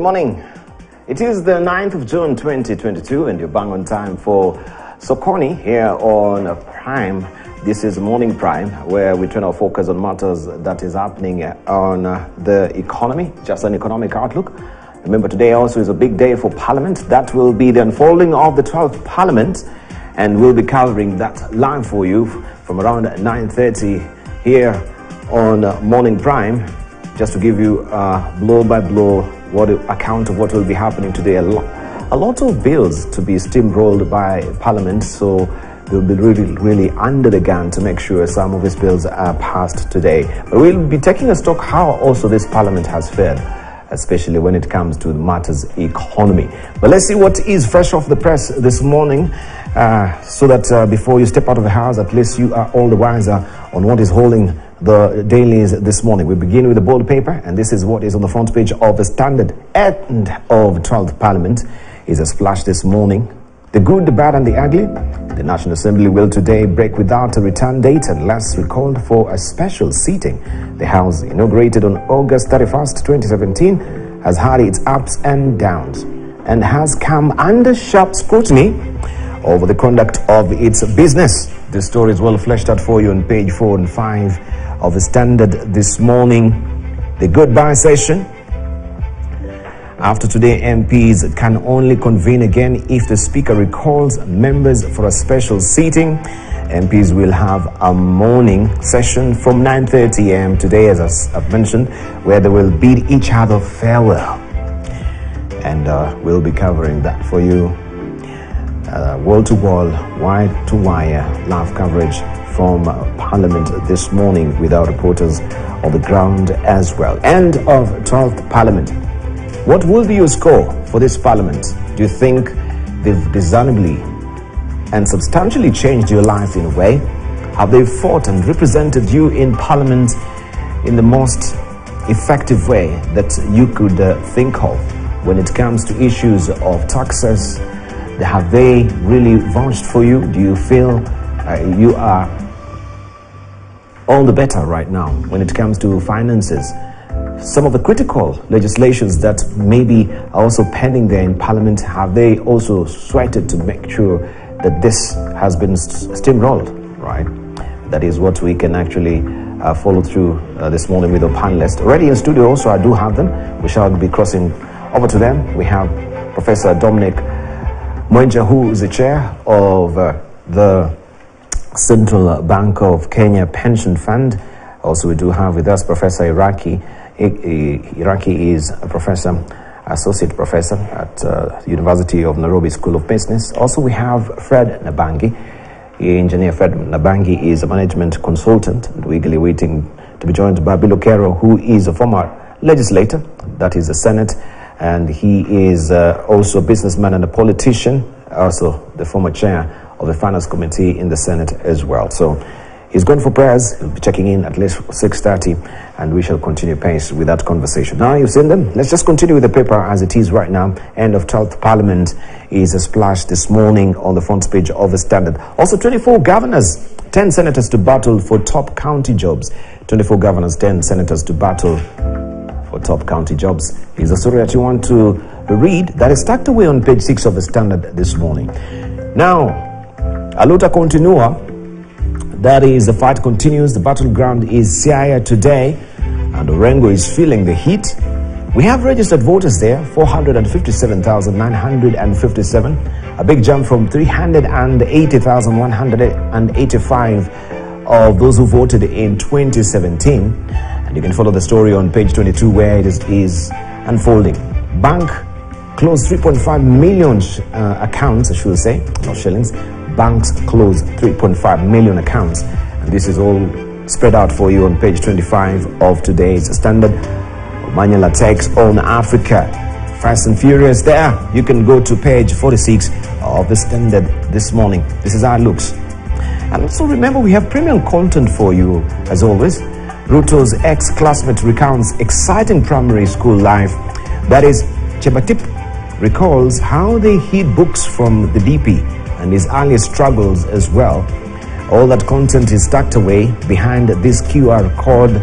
Good morning. It is the 9th of June 2022 and you're bang on time for Sokoni here on Prime. This is Morning Prime, where we turn our focus on matters that is happening on the economy, just an economic outlook. Remember, today also is a big day for Parliament. That will be the unfolding of the 12th Parliament, and we'll be covering that live for you from around 9:30 here on Morning Prime, just to give you blow by blow account of what will be happening today. A lot of bills to be steamrolled by Parliament, so we'll be really under the gun to make sure some of these bills are passed today. But we'll be taking a stock how also this Parliament has fared, especially when it comes to the matters economy. But let's see what is fresh off the press this morning, so that before you step out of the house, at least you are all the wiser on what is holding the dailies this morning. We begin with the bold paper, and this is what is on the front page of the Standard. End of 12th Parliament is a splash this morning. The good, the bad and the ugly. The National Assembly will today break without a return date unless recalled for a special sitting. The House, inaugurated on August 31st, 2017, has had its ups and downs and has come under sharp scrutiny over the conduct of its business. This story is well fleshed out for you on page 4 and 5 of the Standard this morning. The goodbye session. After today, MPs can only convene again if the Speaker recalls members for a special seating. MPs will have a morning session from 9:30 a.m. today, as I've mentioned, where they will bid each other farewell. And we'll be covering that for you. Wall-to-wall, wire-to-wire live coverage from Parliament this morning with our reporters on the ground as well. End of 12th Parliament. What will be your score for this Parliament? Do you think they've discernibly and substantially changed your life in a way? Have they fought and represented you in Parliament in the most effective way that you could think of when it comes to issues of taxes? Have they really vouched for you? Do you feel you are all the better right now when it comes to finances? Some of the critical legislations that maybe are also pending there in Parliament, have they also sweated to make sure that this has been steamrolled, right? That is what we can actually follow through this morning with our panelists. Already in studio also, I do have them. We shall be crossing over to them. We have Professor Dominic Mwenja, who is the chair of the Central Bank of Kenya Pension Fund. Also, we do have with us Professor Iraki. Iraki is a professor, associate professor at the University of Nairobi School of Business. Also, we have Fred Nabangi. Engineer Fred Nabangi is a management consultant, and we're eagerly waiting to be joined by Bill Okero, who is a former legislator, that is the Senate, and he is also a businessman and a politician, also the former chair of the Finance Committee in the Senate as well. So he's going for prayers. He'll be checking in at least 6:30, and we shall continue pace with that conversation. Now you've seen them. Let's just continue with the paper as it is right now. End of 12th Parliament is a splash this morning on the front page of the Standard. Also, 24 governors, 10 senators to battle for top county jobs. 24 governors, 10 senators to battle for top county jobs is a story that you want to read that is tucked away on page 6 of the Standard this morning. Now, Aluta continua. That is, the fight continues. The battleground is Siaya today, and Orengo is feeling the heat. We have registered voters there, 457,957, a big jump from 380,185 of those who voted in 2017. And you can follow the story on page 22 where it is unfolding. Bank closed 3.5 million accounts, I should say, not shillings. Banks closed 3.5 million accounts, and this is all spread out for you on page 25 of today's Standard. Manuela takes on Africa. Fast and furious there. You can go to page 46 of the Standard this morning. This is how it looks. And also remember, we have premium content for you as always. Ruto's ex-classmate recounts exciting primary school life. That is, Chebatip recalls how they hid books from the DP and his early struggles as well. All that content is tucked away behind this QR code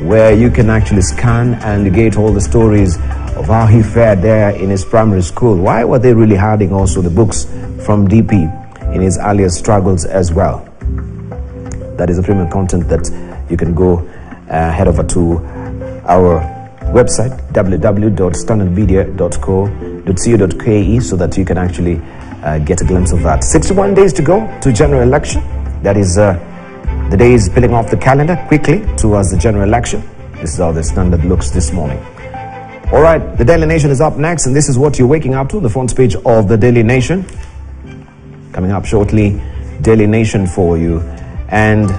where you can actually scan and get all the stories of how he fared there in his primary school. Why were they really hiding also the books from DP in his earlier struggles as well? That is a premium content that you can go head over to our website www.standardmedia.co.ke so that you can actually get a glimpse of that. 61 days to go to general election. That is the days peeling off the calendar quickly towards the general election. This is how the Standard looks this morning. All right, the Daily Nation is up next, and this is what you're waking up to, the front page of the Daily Nation. Coming up shortly, Daily Nation for you. And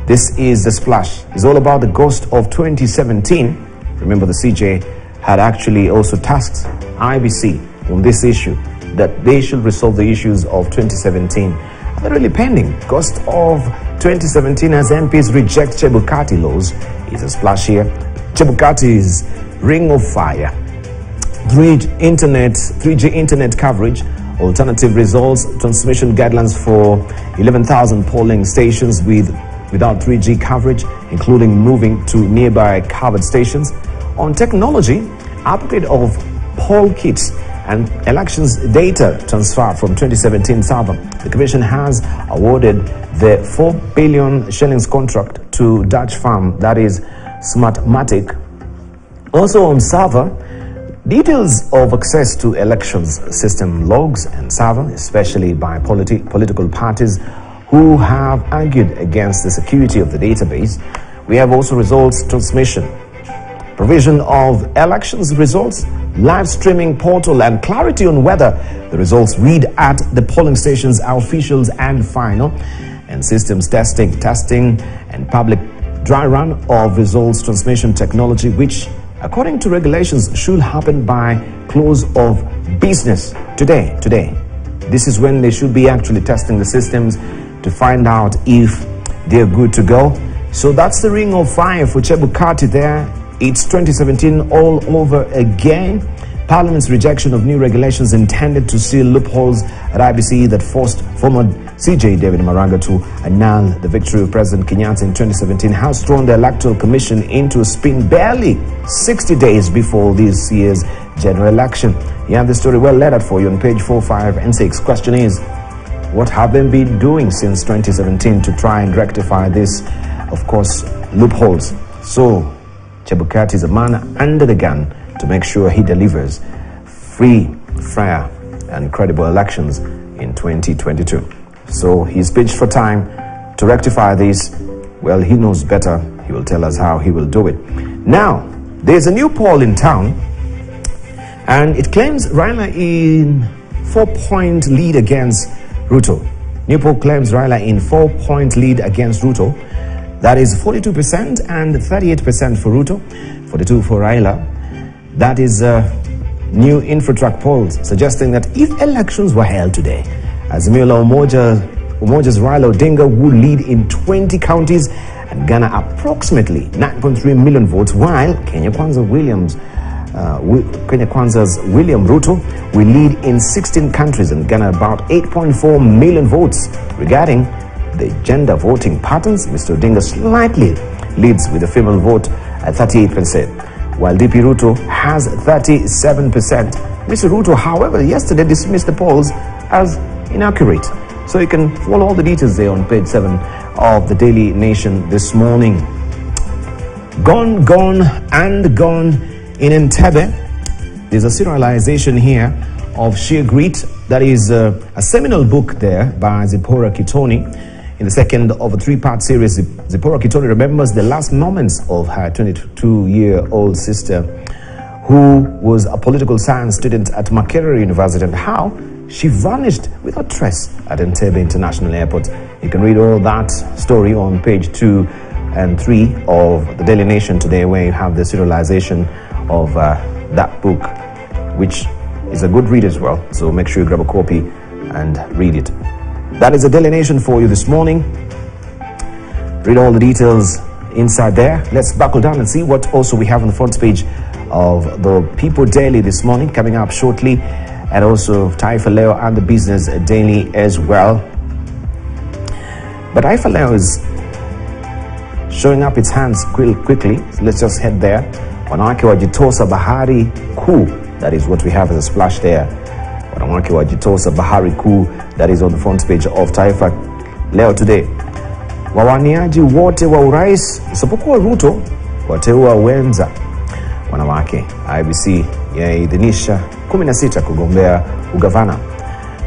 this is the splash. It's all about the ghost of 2017. Remember, the CJ had actually also tasked IBC on this issue, that they should resolve the issues of 2017. They're really pending. Ghost of 2017 as MPs reject Chebukati laws. It's a splash here. Chebukati's ring of fire. 3G internet coverage. Alternative results. Transmission guidelines for 11,000 polling stations without 3G coverage, including moving to nearby covered stations. On technology, upgrade of poll kits and elections data transfer from 2017 server. The Commission has awarded the 4 billion shillings contract to Dutch firm, that is Smartmatic. Also on server, details of access to elections system logs and server, especially by political parties who have argued against the security of the database. We have also results transmission, provision of elections results, live streaming portal, and clarity on whether the results read at the polling stations are officials and final, and systems testing and public dry run of results transmission technology, which according to regulations should happen by close of business today. This is when they should be actually testing the systems to find out if they're good to go. So that's the ring of fire for Chebukati there. It's 2017 all over again. Parliament's rejection of new regulations intended to seal loopholes at IBC that forced former CJ David Maraga to annul the victory of President Kenyatta in 2017 has thrown the Electoral Commission into a spin barely 60 days before this year's general election. You have the story well laid out for you on page 4, 5, and 6. Question is, what have they been doing since 2017 to try and rectify this, of course, loopholes? So Chebukati is a man under the gun to make sure he delivers free, fair, and credible elections in 2022. So he's pitched for time to rectify this. Well, he knows better. He will tell us how he will do it. Now, there's a new poll in town, and it claims Raila in 4-point lead against Ruto. New poll claims Raila in 4-point lead against Ruto. That is 42% and 38% for Ruto, 42% for Raila. That is new InfoTrack polls suggesting that if elections were held today, Azimio Umoja's Raila Odinga would lead in 20 counties and garner approximately 9.3 million votes, while Kenya Kwanza's William Ruto will lead in 16 countries and garner about 8.4 million votes. Regarding the gender voting patterns, Mr. Odinga slightly leads with the female vote at 38%, while DP Ruto has 37%. Mr. Ruto, however, yesterday dismissed the polls as inaccurate. So you can follow all the details there on page 7 of the Daily Nation this morning. Gone in Entebbe. There's a serialization here of Sheer Grit. That is a seminal book there by Zipporah Kitoni. In the second of a 3-part series, Zipporah Kitoni remembers the last moments of her 22-year-old sister, who was a political science student at Makerere University, and how she vanished without trace at Entebbe International Airport. You can read all that story on page 2 and 3 of the Daily Nation today, where you have the serialization of that book, which is a good read as well. So make sure you grab a copy and read it. That is the Daily Nation for you this morning. Read all the details inside there. Let's buckle down and see what also we have on the front page of the People Daily this morning, coming up shortly, and also Taifa Leo and the Business Daily as well. But Taifa Leo is showing up its hands quickly. So let's just head there. Wanawake wajitosa bahari kuu. That is what we have as a splash there. Wanawake wajitosa bahari kuu. That is on the front page of Taifa Leo today. Wawaniaji wote wa urais isipokuwa Ruto wateua wenza wanawake. IBC yaidhinisha 16 kugombea ugavana.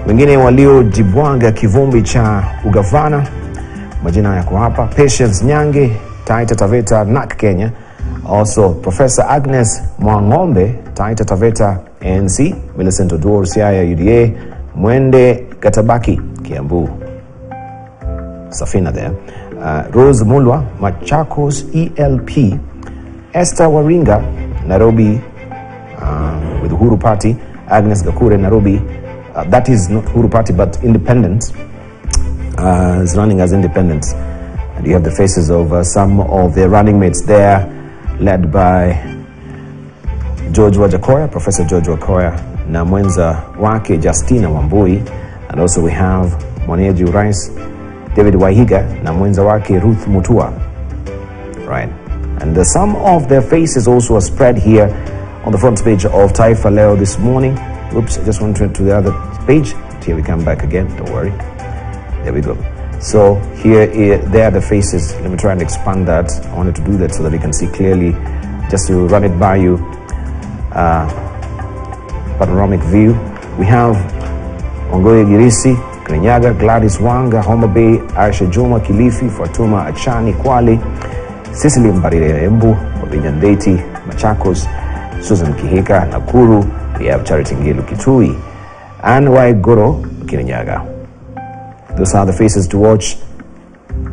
Wengine waliojibwaga kivumbi cha ugavana, majina yako hapa: Patience Nyange, Taita Taveta, NAK Kenya. Also Professor Agnes Mwangombe, Taita Taveta ANC. Millicent Oduor, Siaya UDA. Mwende Katabaki, Kiambu. Safina there. Rose Mulwa, Machakos ELP. Esther Waringa, Nairobi, with Uhuru Party. Agnes Gakure, Nairobi. That is not Uhuru Party, but independent. Is running as independent. And you have the faces of some of their running mates there, led by George Wajakoya, Professor George Wajakoya, na mwenza wake Justina Wambui. And also we have Mwanieji Urais David Wahiga na mwenza wake Ruth Mutua. Right. And some of their faces also are spread here on the front page of Taifa Leo this morning. Oops, I just went to the other page. Here we come back again, don't worry. There we go. So there are the faces. Let me try and expand that. I wanted to do that so that you can see clearly, just to run it by you. Panoramic view. We have Ongoye Girisi, Kirinyaga, Gladys Wanga, Homa Bay, Aisha Juma, Kilifi, Fatuma Achani, Kwale, Cecily Mbarire Embu, Wabinyandeti, Machakos, Susan Kihika, Nakuru. We have Charity Ngilu Kitui, and Waigoro Kirinyaga. Those are the faces to watch,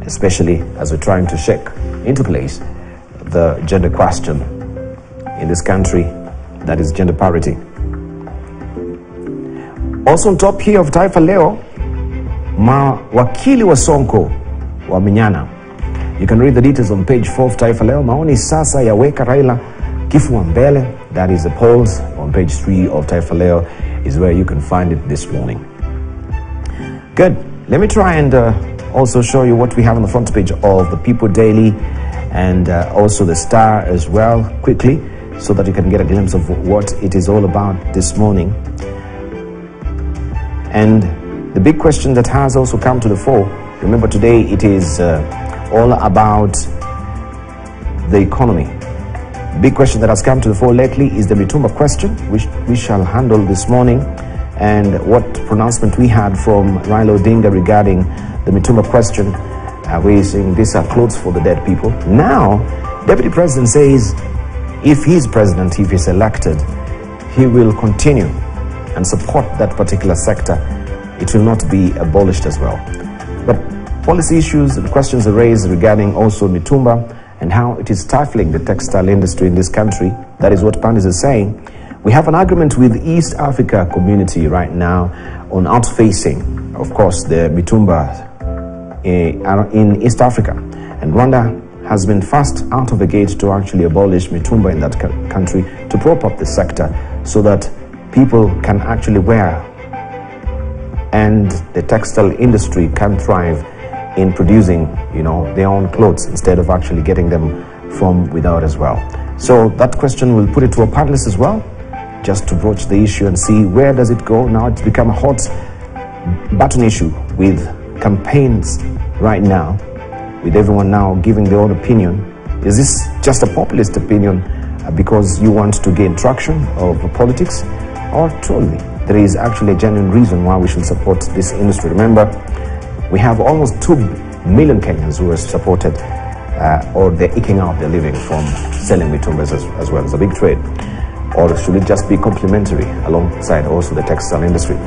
especially as we're trying to shake into place the gender question in this country, that is gender parity. Also on top here of Taifa Leo, mawakili wa Sonko wamenyana. You can read the details on page 4 of Taifa Leo. Maoni sasa yaweka Raila kifua mbele. That is the polls on page 3 of Taifa Leo is where you can find it this morning. Good. Let me try and also show you what we have on the front page of the People Daily and also the Star as well, quickly, so that you can get a glimpse of what it is all about this morning. And the big question that has also come to the fore, remember today it is all about the economy. The big question that has come to the fore lately is the Mitumba question, which we shall handle this morning, and what pronouncement we had from Raila Odinga regarding the Mitumba question. We're saying these are clothes for the dead people. Now, Deputy President says if he's president, if he's elected, he will continue and support that particular sector. It will not be abolished as well. But policy issues and questions are raised regarding also Mitumba and how it is stifling the textile industry in this country. That is what Pandis is saying. We have an agreement with the East Africa community right now on outfacing, of course, the Mitumba in East Africa. And Rwanda has been fast out of the gate to actually abolish Mitumba in that country, to prop up the sector so that people can actually wear and the textile industry can thrive in producing, their own clothes instead of actually getting them from without as well. So that question will put it to a panelist as well, just to broach the issue and see where does it go. Now it's become a hot button issue with campaigns right now, with everyone now giving their own opinion. Is this just a populist opinion because you want to gain traction of politics, or truly there is actually a genuine reason why we should support this industry? Remember, we have almost 2 million Kenyans who are supported or they're eking out their living from selling mitumbas as well. It's a big trade. Or should it just be complementary alongside also the textile industry?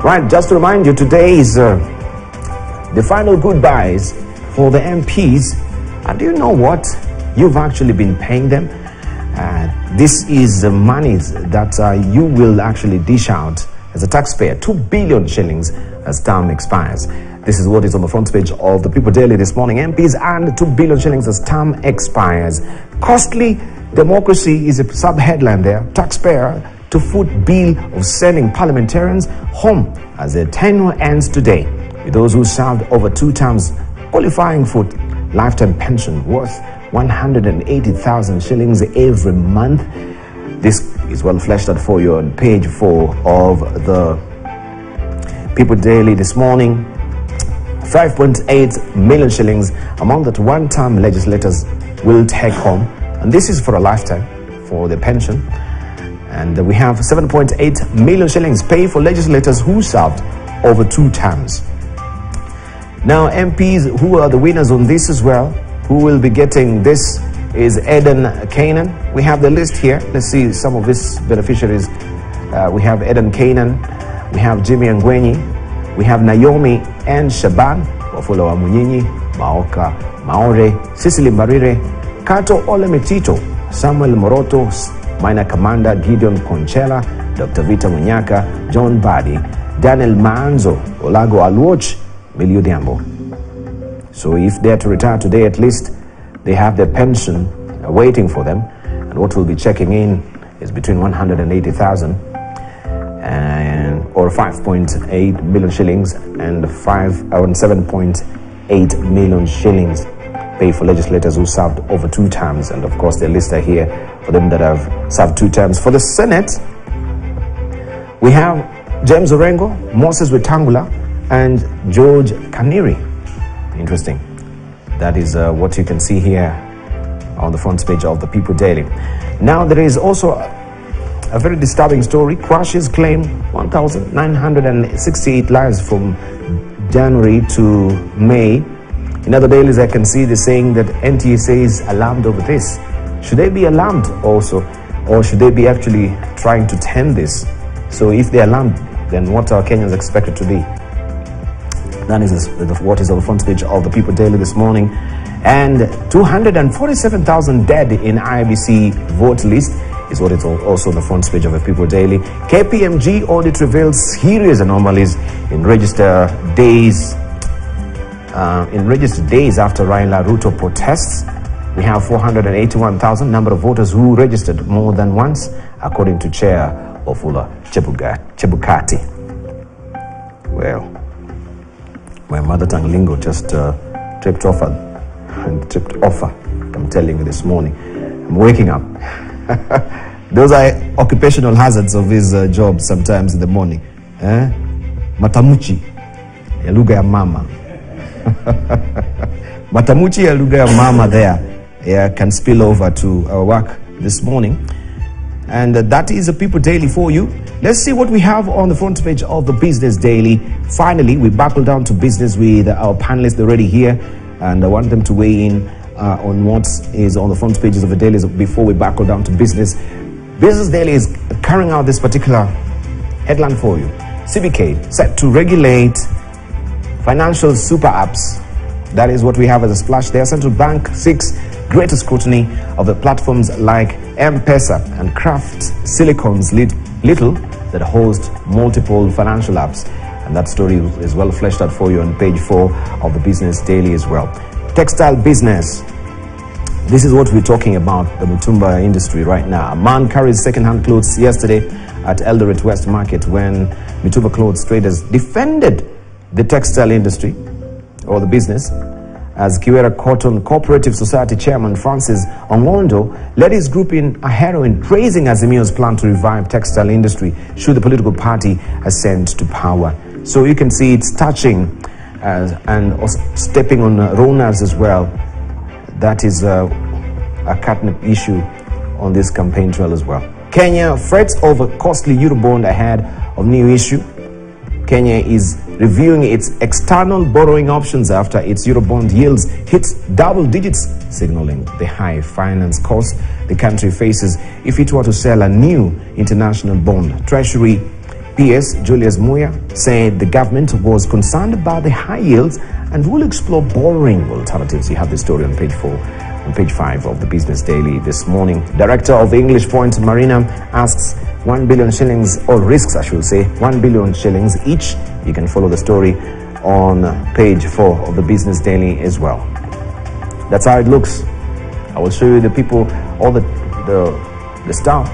Right, just to remind you, today is the final goodbyes for the MPs. And do you know what? You've actually been paying them. This is the money that you will actually dish out as a taxpayer, 2 billion shillings as term expires. This is what is on the front page of the People Daily this morning. MPs and 2 billion shillings as term expires. Costly democracy is a sub-headline there. Taxpayer to foot bill of sending parliamentarians home as their tenure ends today, with those who served over 2 terms qualifying for lifetime pension worth 180,000 shillings every month. This is well fleshed out for you on page 4 of the People Daily this morning. 5.8 million shillings among that one-time legislators will take home, and this is for a lifetime for the pension. And we have 7.8 million shillings paid for legislators who served over 2 terms. Now, MPs who are the winners on this as well, who will be getting this, is Eden Canaan. We have the list here. Let's see some of these beneficiaries. We have Eden Canaan, we have Jimmy Ngwenyi, we have Naomi and Shaban, Wafula wa Munyinyi, Maoka Maore, Cecily Mbarire, Kato Olemetito, Samuel Moroto, Minor Commander Gideon Conchela, Dr. Vita Munyaka, John Badi, Daniel Manzo, Olago Alwoch, Milio Diambo. So if they are to retire today, at least they have their pension waiting for them, and what will be checking in is between 180,000 and or 5.8 million shillings and 7.8 million shillings paid for legislators who served over 2 terms. And of course, the list are here for them that have served 2 terms. For the Senate, we have James Orengo, Moses Wetangula, and George Kaniri. Interesting. That is what you can see here on the front page of the People Daily. Now, there is also a very disturbing story. Crashes claim 1,968 lives from January to May. In other dailies, I can see they're saying that NTSA is alarmed over this. Should they be alarmed also, or should they be actually trying to tend this? So if they're alarmed, then what are Kenyans expected to be? That is what is on the front page of the People Daily this morning. And 247,000 dead in IBC vote list is what it's also on the front page of the People Daily. KPMG audit reveals serious anomalies in registered days. After Raila Ruto protests. We have 481,000 number of voters who registered more than once, according to Chair Wafula Chebukati. Well, my mother tongue lingo just tripped off. I'm telling you this morning. I'm waking up. Those are occupational hazards of his job sometimes in the morning. Matamuchi ya lugha ya mama. Matamuchi ya lugha ya mama there can spill over to our work this morning. And that is a People Daily for you. Let's see what we have on the front page of the Business Daily. Finally, we buckle down to business with our panelists already here, and I want them to weigh in on what is on the front pages of the dailies before we buckle down to business. Business Daily is carrying out this particular headline for you. CBK set to regulate financial super apps. That is what we have as a splash there. Central Bank seeks greater scrutiny of the platforms like M-Pesa and Craft Silicon's Little that host multiple financial apps. And that story is well fleshed out for you on page 4 of the Business Daily as well. Textile business. This is what we're talking about, the Mutumba industry right now. A man carried second-hand clothes yesterday at Eldoret West Market when Mutumba clothes traders defended the textile industry or the business, as Kiwera Cotton Cooperative Society Chairman Francis Ongondo led his group in a heroine praising Azimio's plan to revive textile industry should the political party ascend to power. So you can see it's touching and stepping on Ronas as well. That is a catnip issue on this campaign trail as well. Kenya frets over costly Eurobond ahead of new issue. Kenya is reviewing its external borrowing options after its Eurobond yields hit double digits, signaling the high finance costs the country faces if it were to sell a new international bond. Treasury PS Julius Muya said the government was concerned about the high yields and will explore borrowing alternatives. You have the story on page 4. On page 5 of the Business Daily this morning. Director of English Point Marina asks 1 billion shillings, or risks I should say, 1 billion shillings each. You can follow the story on page 4 of the Business Daily as well. That's how it looks. I will show you the people, all the staff,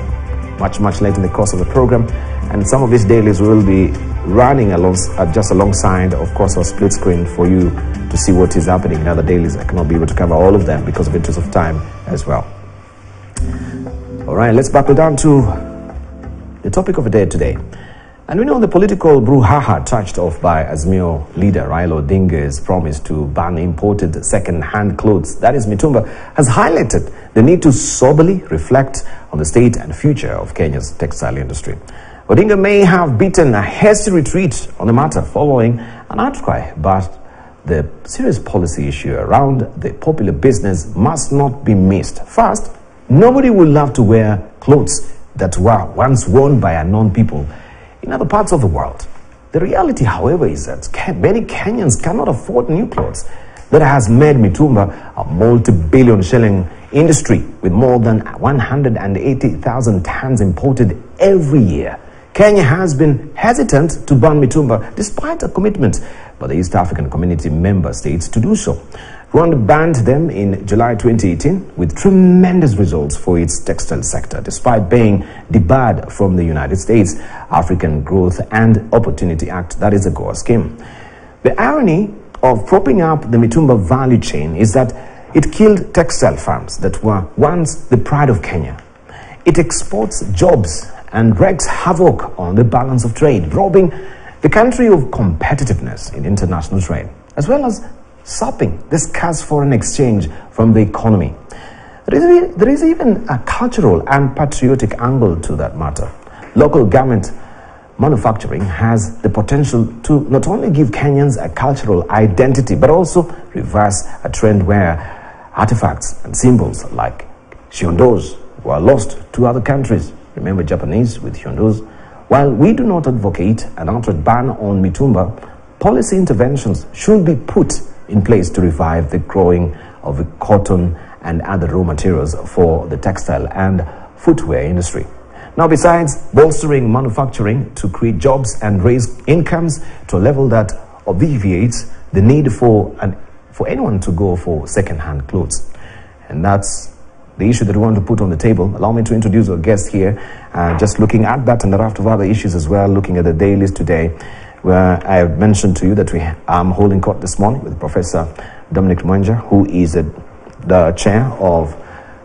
much later in the course of the program. And some of these dailies will be running just alongside, of course, our split screen for you to see what is happening in other dailies. I cannot be able to cover all of them because of interest of time as well. All right, let's buckle down to the topic of the day today. And we know the political brouhaha touched off by Azimio leader Raila Odinga's promise to ban imported second-hand clothes, that is mitumba, has highlighted the need to soberly reflect on the state and future of Kenya's textile industry. Odinga may have beaten a hasty retreat on the matter following an outcry, but the serious policy issue around the popular business must not be missed. First, nobody would love to wear clothes that were once worn by unknown people in other parts of the world. The reality, however, is that many Kenyans cannot afford new clothes. That has made mitumba a multi-billion shilling industry with more than 180,000 tons imported every year. Kenya has been hesitant to ban mitumba despite a commitment by the East African Community member states to do so. Rwanda banned them in July 2018 with tremendous results for its textile sector, despite being debarred from the United States African Growth and Opportunity Act, that is a GOA scheme. The irony of propping up the mitumba value chain is that it killed textile farms that were once the pride of Kenya. It exports jobs and wreaks havoc on the balance of trade, robbing the country of competitiveness in international trade, as well as sapping the scarce foreign exchange from the economy. There is even a cultural and patriotic angle to that matter. Local garment manufacturing has the potential to not only give Kenyans a cultural identity, but also reverse a trend where artifacts and symbols like shiondos were lost to other countries. Remember Japanese with shiondos? While we do not advocate an outright ban on mitumba, policy interventions should be put in place to revive the growing of the cotton and other raw materials for the textile and footwear industry. Now, besides bolstering manufacturing to create jobs and raise incomes to a level that obviates the need for anyone to go for second-hand clothes. And that's the issue that we want to put on the table. Allow me to introduce our guest here, just looking at that and a raft of other issues as well, looking at the dailies today, where I have mentioned to you that I'm holding court this morning with Professor Dominic Mwenja, who is the chair of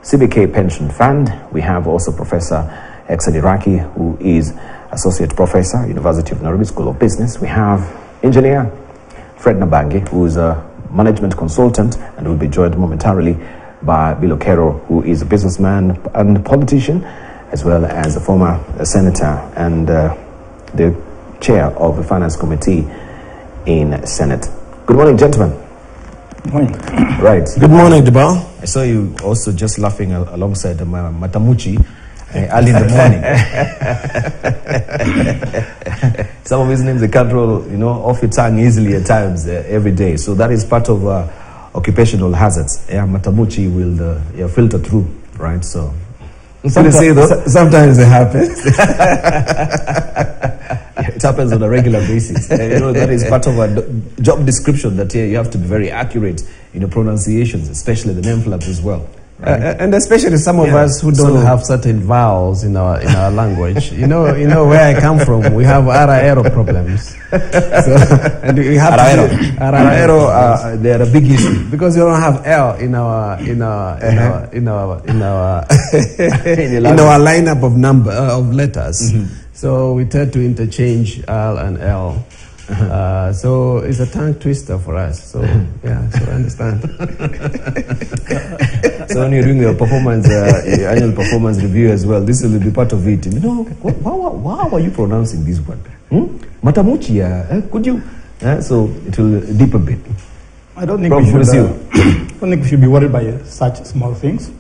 CBK Pension Fund. We have also Professor Exen Iraki, who is Associate Professor, University of Nairobi School of Business. We have Engineer Fred Nabangi, who is a Management Consultant, and will be joined momentarily by Bill Okero, who is a businessman and politician, as well as a former senator and the chair of the Finance Committee in Senate. Good morning, gentlemen. Good morning. Right. Good morning, Debal. I saw you also just laughing alongside Matamuchi early in the morning. Some of his names they can't roll, off your tongue easily at times every day. So that is part of occupational hazards. Yeah, Matamuchi will filter through, right? So sometimes it happens. It happens on a regular basis. That is part of a job description that you have to be very accurate in your pronunciations, especially the name flaps as well. Right? And especially some of us who don't have certain vowels in our language. You know where I come from, we have araero problems. And we have araero. They are a big issue because we don't have L in our lineup of letters. Mm-hmm. So we tend to interchange L and L. So it's a tongue twister for us. So yeah, so I understand. So when you're doing your performance, your annual performance review as well, this will be part of it. How are you pronouncing this word? Matamuchi, could you? So it will dip a bit. I don't think we should be worried by such small things.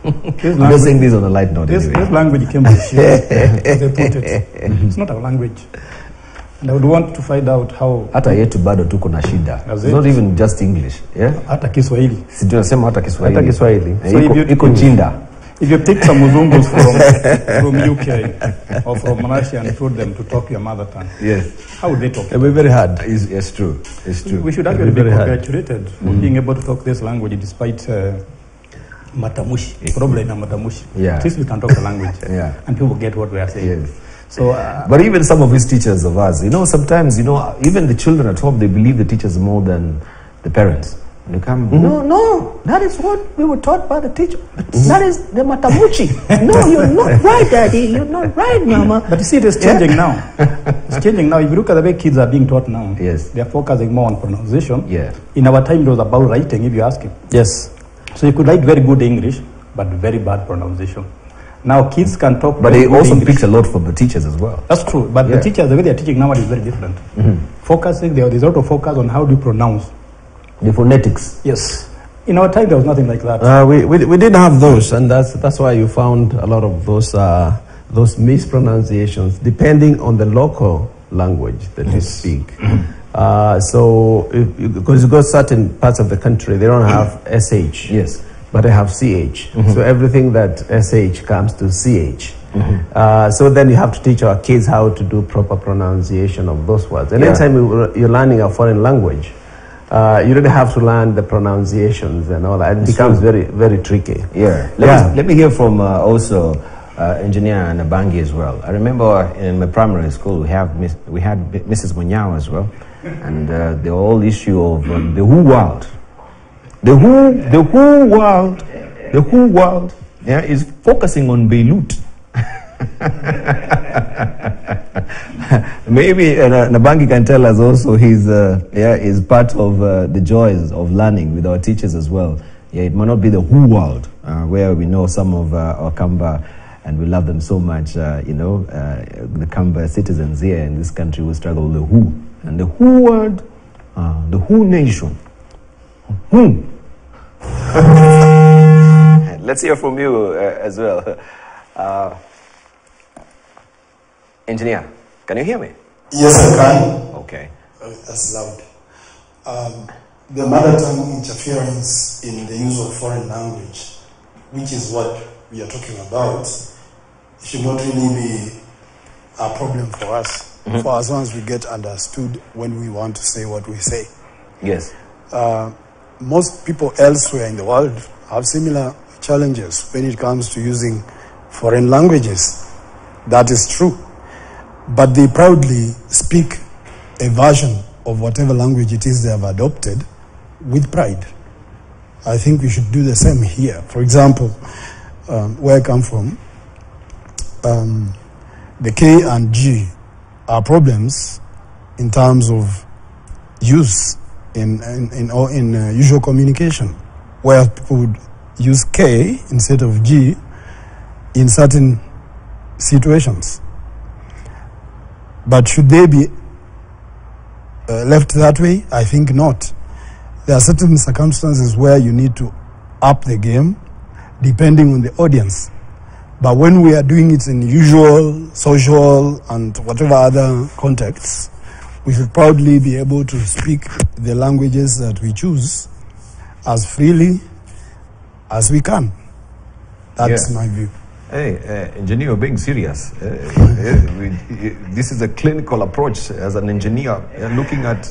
I'm just saying this on a light note. This language came by share, as they put it. It's not our language. And I would want to find out how... Hata yetu bado tuko na shida. It's not even just English. Yeah? Hata Kiswahili. Si tunasema hata Kiswahili. Hata Kiswahili. Iko jinda. If you pick some Muzungus from UK or from Russia and put them to talk your mother tongue, yes, how would they talk? It will be very hard. It's true. It's true. We should actually be congratulated for being able to talk this language despite matamushi, problem in matamushi. Yeah. At least we can talk the language. Yeah. And people get what we are saying. Yes. So, but even some of his teachers of ours, sometimes, even the children at home, they believe the teachers more than the parents. And they come, no, that is what we were taught by the teacher. That is the matamuchi. No, you're not right, Daddy. You're not right, Mama. But you see, it is changing now. It's changing now. If you look at the way kids are being taught now, yes, they are focusing more on pronunciation. Yeah. In our time, it was about writing, if you ask him. Yes. So you could write very good English, but very bad pronunciation. Now kids can talk. But they also pick a lot from the teachers as well. That's true. But the teachers, the way they are teaching now is very different. Focusing, there's a lot of focus on how do you pronounce. The phonetics. Yes. In our time, there was nothing like that. We didn't have those, and that's why you found a lot of those mispronunciations, depending on the local language that you speak. So, because you go certain parts of the country, they don't have SH. Yes. But they have CH. So everything that SH comes to CH. So then you have to teach our kids how to do proper pronunciation of those words. And anytime you're learning a foreign language, you really have to learn the pronunciations and all that. It becomes very, very tricky. Yeah. Let me hear from also Engineer Nabangi as well. I remember in my primary school we had Mrs. Munyao as well, and the whole issue of the whole world. The whole world is focusing on Beirut. Maybe Nabangi can tell us also is part of the joys of learning with our teachers as well. Yeah, it might not be the whole world where we know some of our Kamba and we love them so much. The Kamba citizens here in this country will struggle with the who and the whole world, the whole nation. Let's hear from you as well. Engineer, can you hear me? Yes, I can. Okay. That's loud. The mother tongue interference in the use of foreign language, which is what we are talking about, should not really be a problem for us, for as long as we get understood when we want to say what we say. Yes. Most people elsewhere in the world have similar challenges when it comes to using foreign languages. That is true. But they proudly speak a version of whatever language it is they have adopted with pride. I think we should do the same here. For example, where I come from, the K and G are problems in terms of use in usual communication, where people would use K instead of G in certain situations. But should they be left that way? I think not. There are certain circumstances where you need to up the game depending on the audience. But when we are doing it in usual, social, and whatever other contexts, we should probably be able to speak the languages that we choose as freely as we can. That's my view. Hey, engineer, being serious. This is a clinical approach as an engineer, looking at...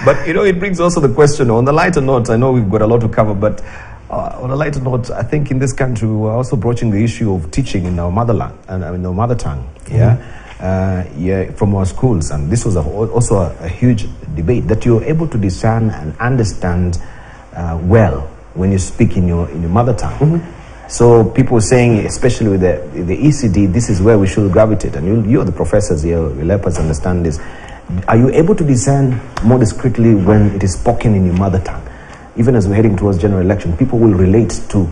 But, it brings also the question, on the lighter note, I know we've got a lot to cover, but on a lighter note, I think in this country, we're also broaching the issue of teaching in our motherland, and in our mother tongue, from our schools. And this was also a huge debate, that you're able to discern and understand well when you speak in your mother tongue. So people saying, especially with the ECD, this is where we should gravitate. And you're the professors here, will help us understand this. Are you able to discern more discreetly when it is spoken in your mother tongue? Even as we're heading towards general election, people will relate to,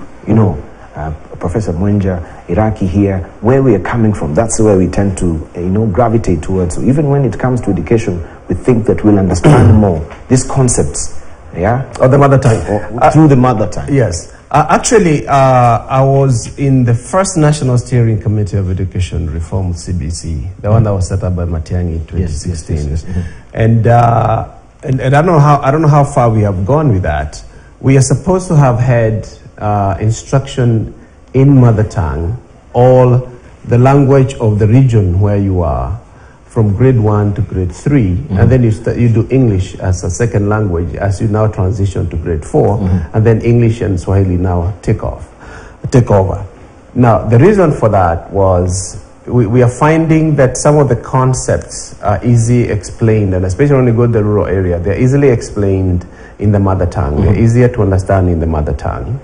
Professor Mwenja, Iraqi here, where we are coming from. That's where we tend to, gravitate towards. So even when it comes to education, we think that we'll understand more these concepts. Or the mother tongue. Through the mother tongue. Yes. Actually, I was in the first National Steering Committee of Education Reform, CBC, the one that was set up by Matiang'i in 2016. Yes. And I don't know how far we have gone with that. We are supposed to have had instruction in mother tongue, all the language of the region where you are, from grade 1 to grade 3, and then you do English as a second language as you now transition to grade 4, and then English and Swahili now take over. Now, the reason for that was we are finding that some of the concepts are easy explained, and especially when you go to the rural area, they're easily explained in the mother tongue. They're easier to understand in the mother tongue.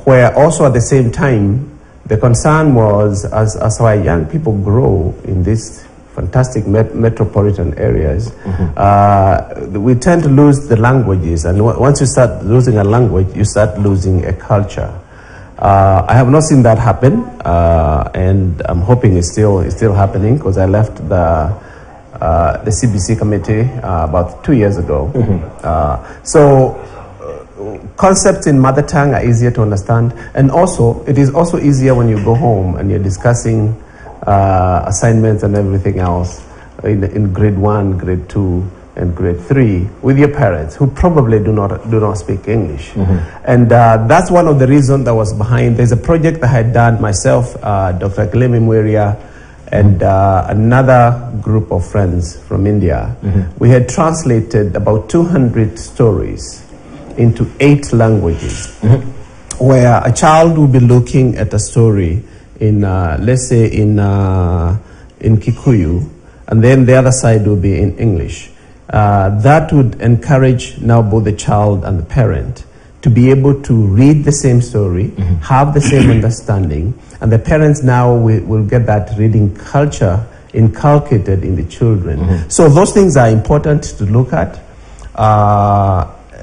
Where also at the same time, the concern was as our young people grow in these fantastic metropolitan areas, we tend to lose the languages, and once you start losing a language, you start losing a culture. I have not seen that happen, and I'm hoping it's still happening, because I left the CBC committee about 2 years ago. So concepts in mother tongue are easier to understand, and also it is also easier when you go home and you're discussing assignments and everything else in grade 1, grade 2, and grade 3 with your parents, who probably do not speak English. And that's one of the reasons that was behind. There's a project that I had done myself, Dr. Kilemi Mweria, and another group of friends from India. We had translated about 200 stories into 8 languages, where a child will be looking at a story in, let's say, in Kikuyu, and then the other side will be in English. That would encourage now both the child and the parent to be able to read the same story, have the same understanding, and the parents now will get that reading culture inculcated in the children. So those things are important to look at.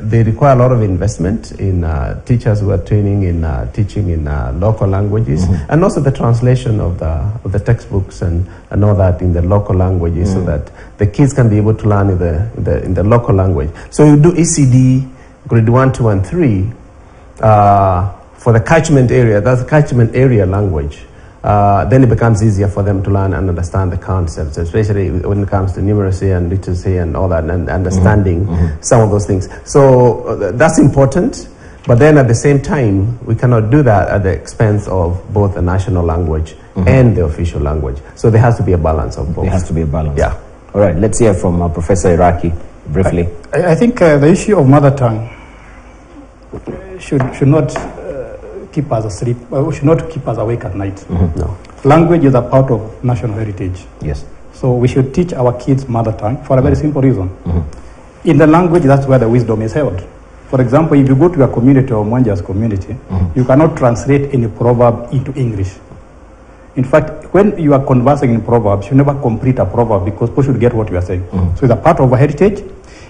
They require a lot of investment in teachers who are training in teaching in local languages, and also the translation of the textbooks and all that in the local languages, so that the kids can be able to learn in the local language. So you do ECD grade 1, 2, and 3 for the catchment area. That's the catchment area language. Then it becomes easier for them to learn and understand the concepts, especially when it comes to numeracy and literacy and all that, and understanding some of those things. So that's important, but then at the same time, we cannot do that at the expense of both the national language and the official language. So there has to be a balance of both. There has to be a balance. Yeah. All right, let's hear from Professor Iraki briefly. I think the issue of mother tongue should not keep us asleep, should not keep us awake at night. No. Language is a part of national heritage. Yes. So we should teach our kids mother tongue for a very simple reason. In the language, that's where the wisdom is held. For example, if you go to a community or Mwanja's community, you cannot translate any proverb into English. In fact, when you are conversing in proverbs, you never complete a proverb, because people should get what you are saying. So it's a part of our heritage.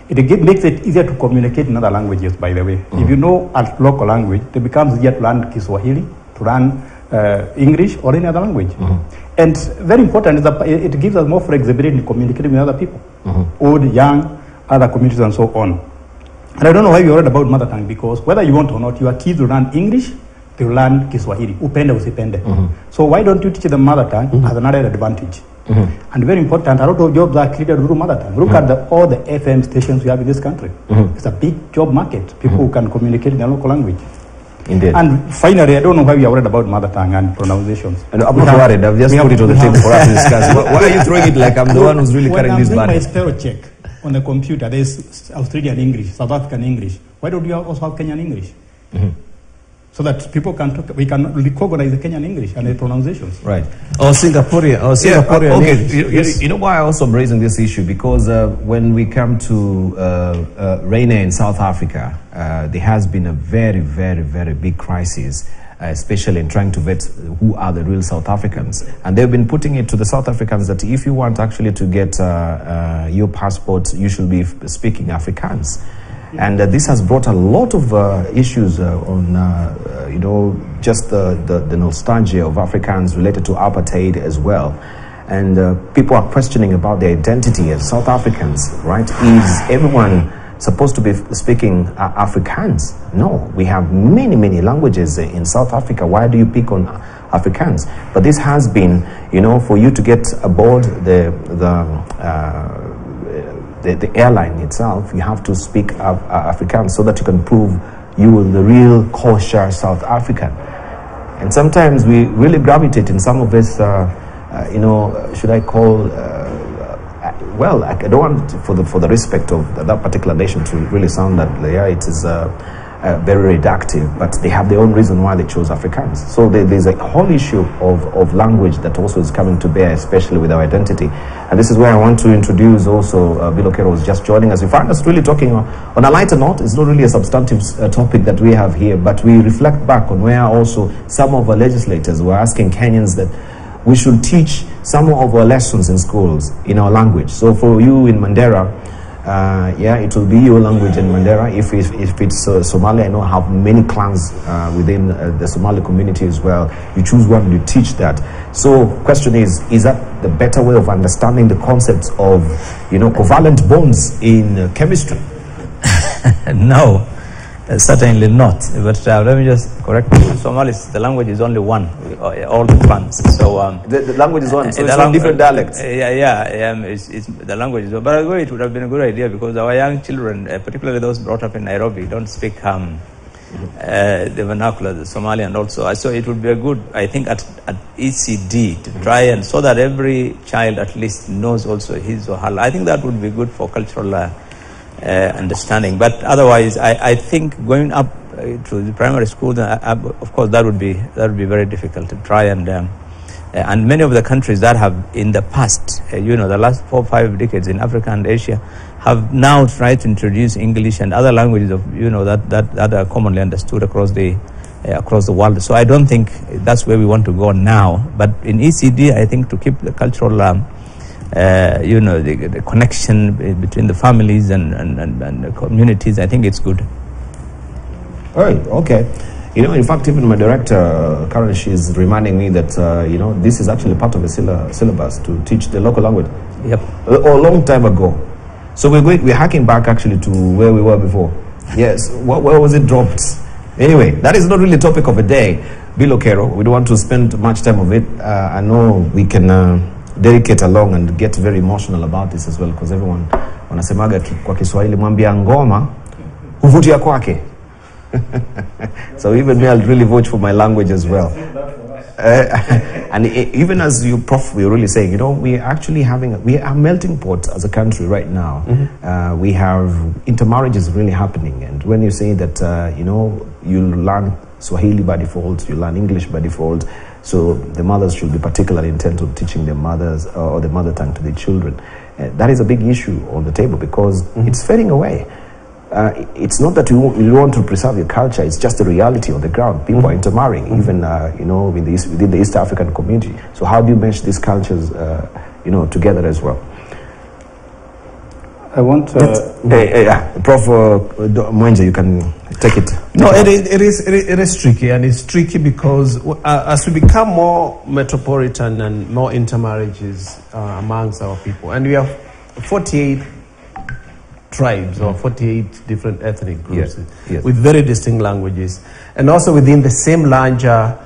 It makes it easier to communicate in other languages, by the way. If you know a local language, it becomes easier to learn Kiswahili, to learn English, or any other language. And very important is that it gives us more flexibility in communicating with other people, old, young, other communities, and so on. And I don't know why you're worried about mother tongue, because whether you want or not, your kids will learn English, they will learn Kiswahili, upende usipende. So why don't you teach them mother tongue as another advantage? And very important, a lot of jobs are created through mother tongue. Look at all the FM stations we have in this country. It's a big job market. People who can communicate in their local language. Indeed. And finally, I don't know why we are worried about mother tongue and pronunciations. I'm not worried. I've just put it on the table for us to discuss. Why are you throwing it like I'm the one who's really carrying this burden? When I'm doing my spell check on the computer, there's Australian English, South African English. Why don't we also have Kenyan English? So that people can talk, we can recognize the Kenyan English and the pronunciations. Right. Or Singaporean. Okay. You know why I also am raising this issue? Because when we come to Reine in South Africa, there has been a very, very, very big crisis, especially in trying to vet who are the real South Africans. And they've been putting it to the South Africans that if you want actually to get your passport, you should be speaking Afrikaans. And this has brought a lot of issues on, you know, just the nostalgia of Africans related to apartheid as well. And people are questioning about their identity as South Africans, right? Is everyone supposed to be speaking Afrikaans? No, we have many, many languages in South Africa. Why do you pick on Afrikaans? But this has been, you know, for you to get aboard the airline itself, you have to speak Afrikaans so that you can prove you are the real kosher South African. And sometimes we really gravitate in some of this, you know, should I call, well, I don't want for the respect of that particular nation to really sound that, yeah, it is very reductive, but they have their own reason why they chose Afrikaans. So there's a whole issue of language that also is coming to bear, especially with our identity. And this is where I want to introduce also Bilokero, who's just joining us. We find us really talking on a lighter note. It's not really a substantive topic that we have here, but we reflect back on where also some of our legislators were asking Kenyans that we should teach some of our lessons in schools in our language. So for you in Mandera, yeah, it will be your language in Mandera. If it's Somali, I know how many clans within the Somali community as well. You choose one, you teach that. So question is that the better way of understanding the concepts of, covalent bonds in chemistry? No, certainly not. But let me just correct you. Somalis, the language is only one, all the clans. So the language is one, so it's on different dialects. The language is one. But I agree, it would have been a good idea because our young children, particularly those brought up in Nairobi, don't speak the vernacular, the Somali, and also. So it would be a good, I think, at ECD to try and so that every child at least knows also his or her. I think that would be good for cultural understanding. But otherwise, I think going up to the primary school, of course, that would be very difficult to try and many of the countries that have in the past, the last 4 or 5 decades in Africa and Asia, have now tried to introduce English and other languages of that are commonly understood across the world. So I don't think that's where we want to go now. But in ECD, I think to keep the cultural the connection between the families and the communities, I think it's good. All right, okay. In fact, even my director, Karen, she's reminding me that, this is actually part of the syllabus to teach the local language. Yep. A long time ago. So we're hacking back actually to where we were before. Yes, where was it dropped? Anyway, that is not really the topic of the day. Bilokero, we don't want to spend much time of it. I know we can dedicate along and get very emotional about this as well, because everyone wanasemaga kwa Kiswahili mwambia ngoma huvutia kwake. So even me, I'll really vote for my language as well. And even as you, Prof, we're really saying, we are actually we are melting pot as a country right now. Mm-hmm. We have intermarriages really happening. And when you say that, you learn Swahili by default, you learn English by default, so the mothers should be particularly intent on teaching their mothers or the mother tongue to their children. That is a big issue on the table because it's fading away. It's not that you want to preserve your culture, it's just the reality on the ground. People are intermarrying, even within the East African community. So how do you mesh these cultures together as well? I want to... Prof. Mwenje, you can take it. No, it is tricky, and it's tricky because as we become more metropolitan and more intermarriages amongst our people, and we have 48 tribes or 48 different ethnic groups with very distinct languages, and also within the same larger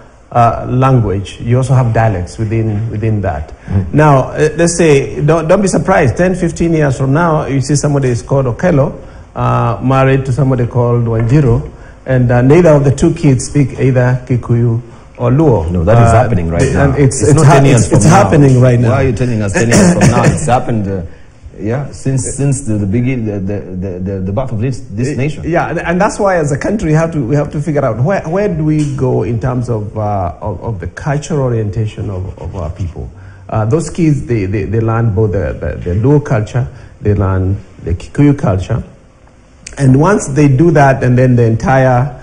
language, you also have dialects within that. Now, let's say, don't be surprised, 10, 15 years from now, you see somebody is called Okello, married to somebody called Wanjiro, and neither of the two kids speak either Kikuyu or Luo. No, that is happening right now. And it's not 10 years from now. It's happening right now. Why are you telling us 10 years from now? It's happened... since the beginning, the birth of this nation. Yeah, and that's why as a country we have to figure out where do we go in terms of the cultural orientation of our people. Those kids they learn both the Luo culture, they learn the Kikuyu culture, and once they do that, and then the entire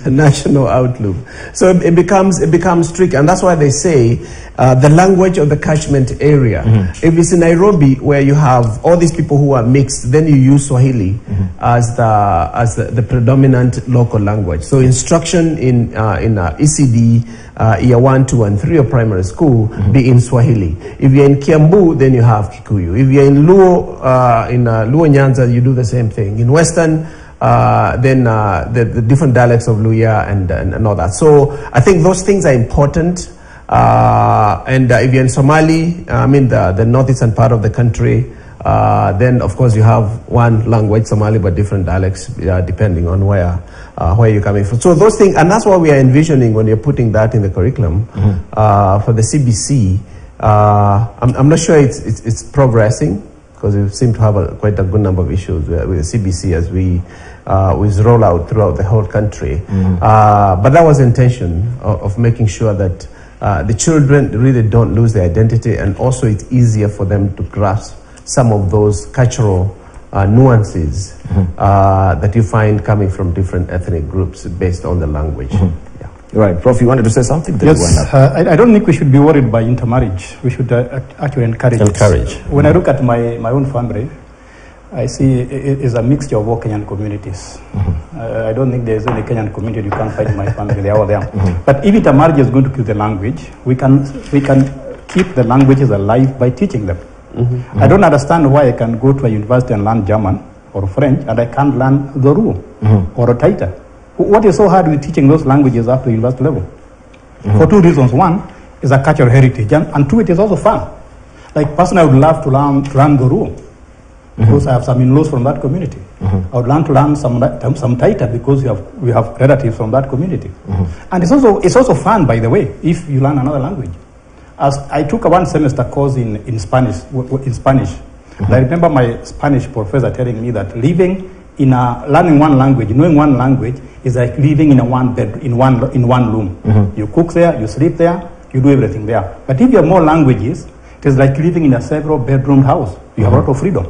national outlook. So it becomes tricky, and that's why they say the language of the catchment area. If it's in Nairobi where you have all these people who are mixed, then you use Swahili as the predominant local language. So instruction in ECD year 1, 2, and 3 of primary school be in Swahili. If you're in Kiambu, then you have Kikuyu. If you're in Luo Luo Nyanza, you do the same thing. In Western, then the different dialects of Luya and all that. So I think those things are important. And if you're in Somali, the northeastern part of the country, then of course you have one language, Somali, but different dialects depending on where you're coming from. So those things, and that's what we are envisioning when you're putting that in the curriculum for the CBC. I'm not sure it's progressing, because we seem to have quite a good number of issues with the CBC as we with rollout throughout the whole country. But that was the intention of making sure that the children really don't lose their identity, and also it's easier for them to grasp some of those cultural nuances that you find coming from different ethnic groups based on the language. Yeah. Right. Prof, you wanted to say something? Yes, I don't think we should be worried by intermarriage. We should actually encourage it. When I look at my own family, I see it is a mixture of all Kenyan communities. I don't think there's any Kenyan community you can't find in my family. They're all there. But if intermarriage is going to kill the language, we can keep the languages alive by teaching them. I don't understand why I can go to a university and learn German or French and I can't learn the Luo or a Taita. What is so hard with teaching those languages up to university level? For two reasons. One is a cultural heritage, and two, it is also fun. Like personally, I would love to learn the Luo because I have some in-laws from that community. I would learn to learn some Taita because we have relatives from that community. And it's also fun, by the way, if you learn another language. As I took a one semester course in Spanish. I remember my Spanish professor telling me that learning one language, knowing one language, is like living in one room. You cook there, you sleep there, you do everything there. But if you have more languages, it is like living in a several bedroom house. You have a lot of freedom.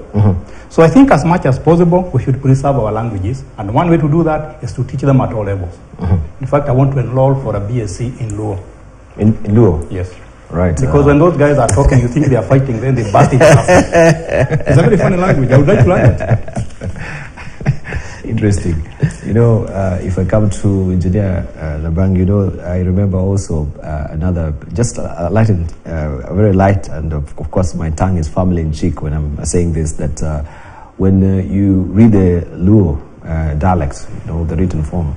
So I think as much as possible, we should preserve our languages. And one way to do that is to teach them at all levels. In fact, I want to enroll for a BSc in Luo. In Luo? Yes. Right. Because when those guys are talking, you think they are fighting, then they burst it out. It's a very funny language. I would like to learn it. Interesting. You know, if I come to Engineer Labang, you know, I remember also another, just a very light, and of course my tongue is firmly in cheek when I'm saying this, that when you read the Luo dialects, you know, the written form,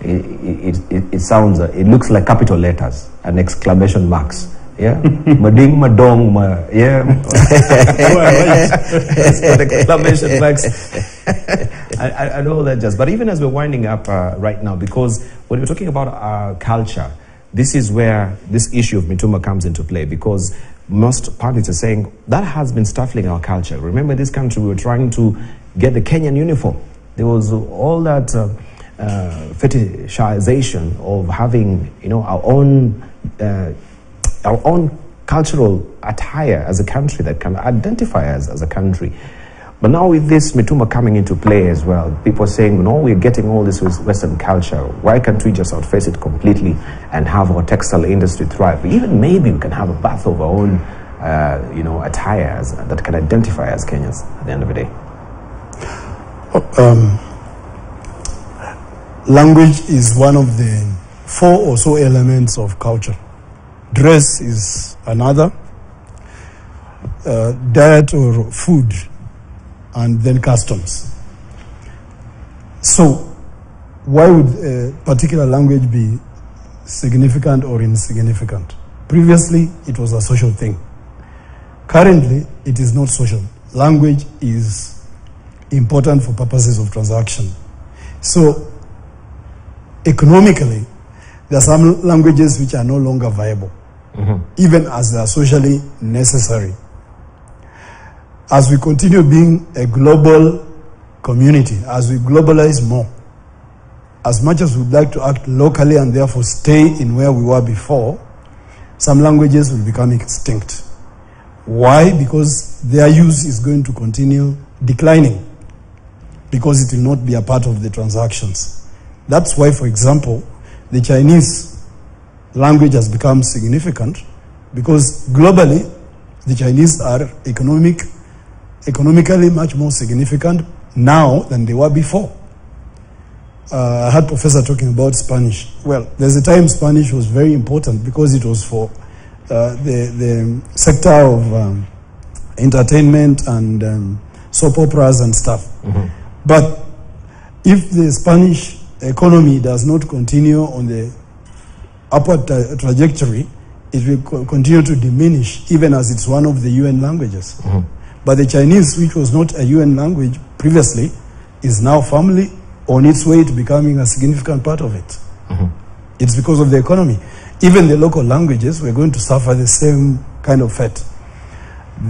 it sounds, it looks like capital letters and exclamation marks. Yeah, mading madong yeah. Exclamation marks. I know that just. But even as we're winding up right now, because when we're talking about our culture, this is where this issue of Mituma comes into play, because most parties are saying that has been stifling our culture. Remember, in this country, we were trying to get the Kenyan uniform. There was all that fetishization of having, you know, our own cultural attire as a country that can identify us as a country. But now with this Mituma coming into play as well, people are saying, no, we're getting all this Western culture. Why can't we just outface it completely and have our textile industry thrive? Even maybe we can have a bath of our own, you know, attire that can identify as Kenyans at the end of the day. Language is one of the 4 or so elements of culture. Dress is another, diet or food, and then customs. So why would a particular language be significant or insignificant? Previously, it was a social thing. Currently, it is not social. Language is important for purposes of transaction. So economically, there are some languages which are no longer viable, even as they are socially necessary. As we continue being a global community, as we globalize more, as much as we'd like to act locally and therefore stay in where we were before, some languages will become extinct. Why? Because their use is going to continue declining, because it will not be a part of the transactions. That's why, for example, the Chinese language has become significant, because globally, the Chinese are economically much more significant now than they were before. I had Professor talking about Spanish. Well, there's a time Spanish was very important because it was for the sector of entertainment and soap operas and stuff. But if the Spanish economy does not continue on the upward trajectory, it will continue to diminish, even as it's one of the UN languages. But the Chinese, which was not a UN language previously, is now firmly on its way to becoming a significant part of it. It's because of the economy. Even the local languages, we're going to suffer the same kind of fate.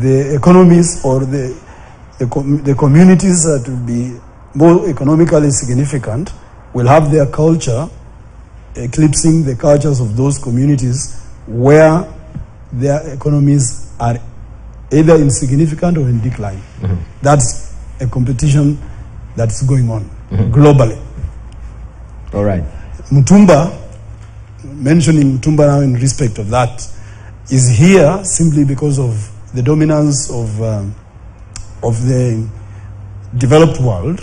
The economies or the communities that will be more economically significant will have their culture eclipsing the cultures of those communities where their economies are either insignificant or in decline. That's a competition that's going on globally. All right. Mutumba, mentioning Mutumba now in respect of that, is here simply because of the dominance of the developed world,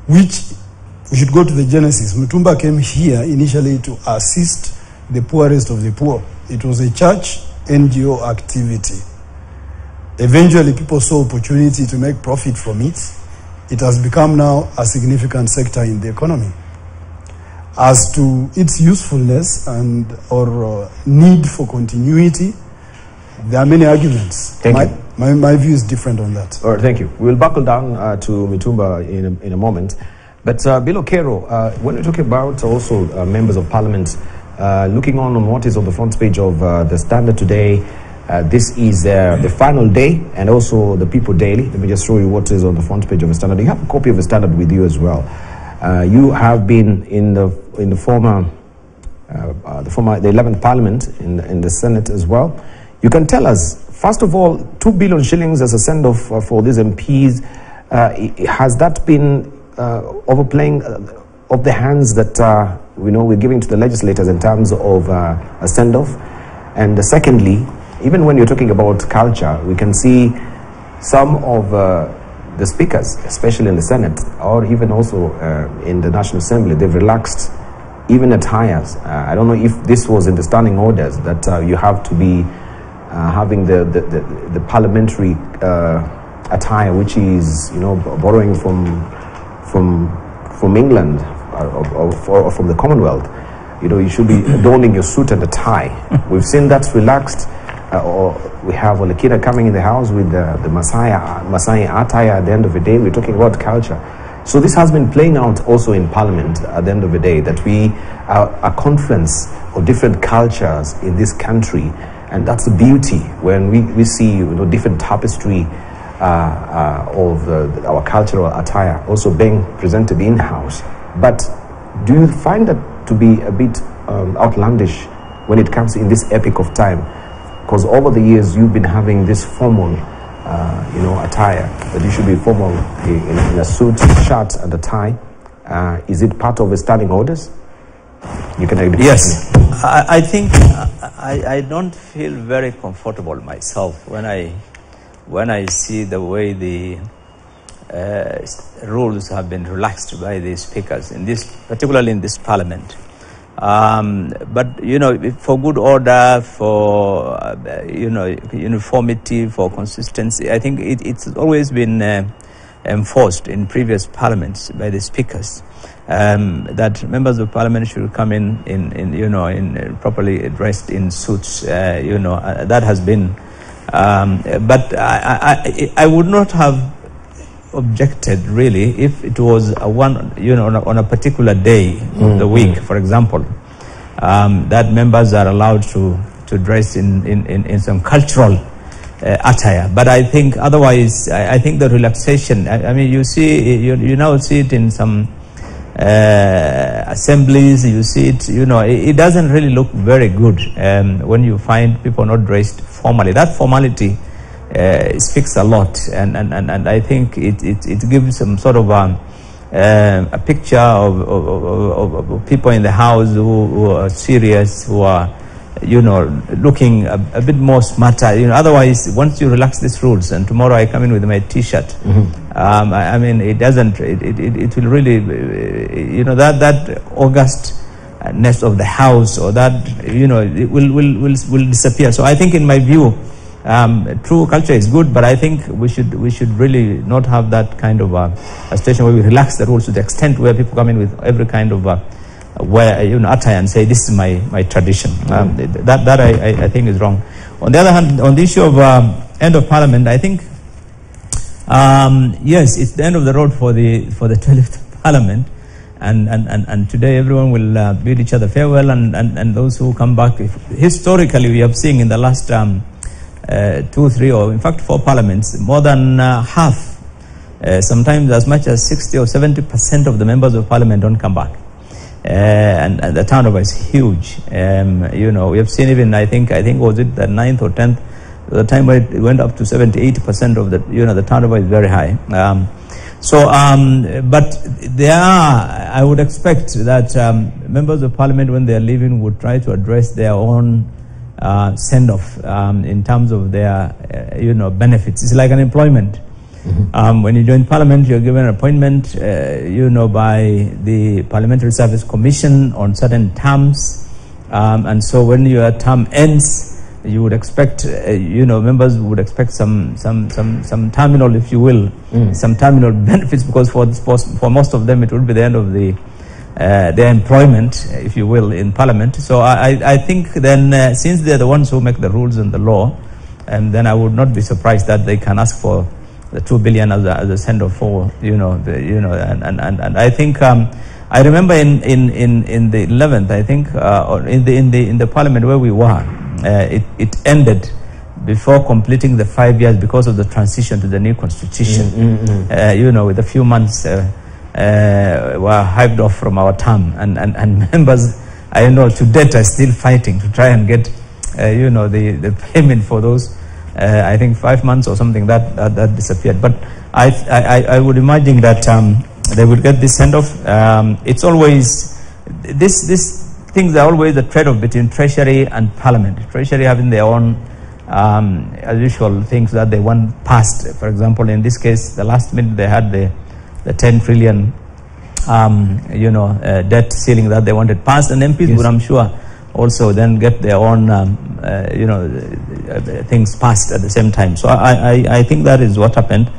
which we should go to the genesis. Mutumba came here initially to assist the poorest of the poor. It was a church NGO activity. Eventually, people saw opportunity to make profit from it. It has become now a significant sector in the economy. As to its usefulness and or need for continuity, there are many arguments. My view is different on that. All right, thank you. We'll buckle down to Mutumba in a moment. But Bill Okero, when we talk about also members of parliament, looking on what is on the front page of the Standard today, this is the final day and also the People Daily. Let me just show you what is on the front page of the Standard. You have a copy of the Standard with you as well. You have been in the former the 11th Parliament in the Senate as well. You can tell us, first of all, 2 billion shillings as a send-off for these MPs. Has that been overplaying of the hands that we're giving to the legislators in terms of a send-off? And secondly, even when you're talking about culture, we can see some of the speakers, especially in the Senate, or even also in the National Assembly, they've relaxed even attires. I don't know if this was in the standing orders that you have to be having the parliamentary attire, which is borrowing from England or from the Commonwealth. You should be adorning your suit and a tie. We've seen that's relaxed. Or we have Olekina coming in the house with the Masai attire. At the end of the day, we're talking about culture. So this has been playing out also in Parliament at the end of the day, that we are a confluence of different cultures in this country. And that's the beauty when we see different tapestry of our cultural attire also being presented in-house. But do you find that to be a bit outlandish when it comes in this epoch of time? Because over the years you've been having this formal attire, that you should be formal in a suit, shirt and a tie. Is it part of the standing orders? You can agree. Yes, I think I don't feel very comfortable myself when I see the way the rules have been relaxed by the speakers particularly in this Parliament. But for good order, for uniformity, for consistency, I think it's always been enforced in previous parliaments by the speakers that members of Parliament should come in properly dressed in suits. That has been, but I would not have objected really if it was on a particular day of the week, for example, that members are allowed to dress in some cultural attire. But I think otherwise, I think the relaxation, I mean, you see, you now see it in some assemblies, you see it, it doesn't really look very good when you find people not dressed formally. That formality speaks a lot, and I think it gives some sort of a picture of people in the house who are serious, who are looking a bit more smarter. Otherwise, once you relax these rules, and tomorrow I come in with my T-shirt, I mean, it doesn't. It will really, that augustness of the house, or that it will disappear. So I think, in my view, true culture is good, but I think we should really not have that kind of a situation where we relax the rules to the extent where people come in with every kind of attire and say this is my tradition. That I think is wrong. On the other hand, on the issue of end of Parliament, I think yes, it's the end of the road for the 12th Parliament, and today everyone will bid each other farewell, and those who come back. Historically, we have seen in the last 2, 3, or in fact 4 parliaments, more than half sometimes as much as 60 or 70% of the members of parliament don't come back. And the turnover is huge. We have seen even, I think was it the 9th or 10th, the time where it went up to 70-80% of the turnover is very high. But I would expect that members of parliament, when they are leaving, would try to address their own send-off in terms of their, benefits. It's like an employment. When you join parliament, you're given an appointment, by the Parliamentary Service Commission on certain terms. And so when your term ends, you would expect, members would expect some terminal, if you will, some terminal benefits, because for most of them it would be the end of their employment, if you will, in parliament. So I think then, since they're the ones who make the rules and the law, and then I would not be surprised that they can ask for the 2 billion as a send-off for, and I think I remember in the 11th, I think, or in the parliament where we were. It ended before completing the 5 years because of the transition to the new constitution. With a few months were hived off from our term, and members, I know, to date are still fighting to try and get, the payment for those. I think 5 months or something that disappeared. But I would imagine that they would get this send off. It's always this. Things are always a trade-off between Treasury and Parliament. Treasury having their own, as usual, things that they want passed. For example, in this case, the last minute they had the 10 trillion, debt ceiling that they wanted passed, and MPs would, I'm sure, also then get their own, things passed at the same time. So I think that is what happened,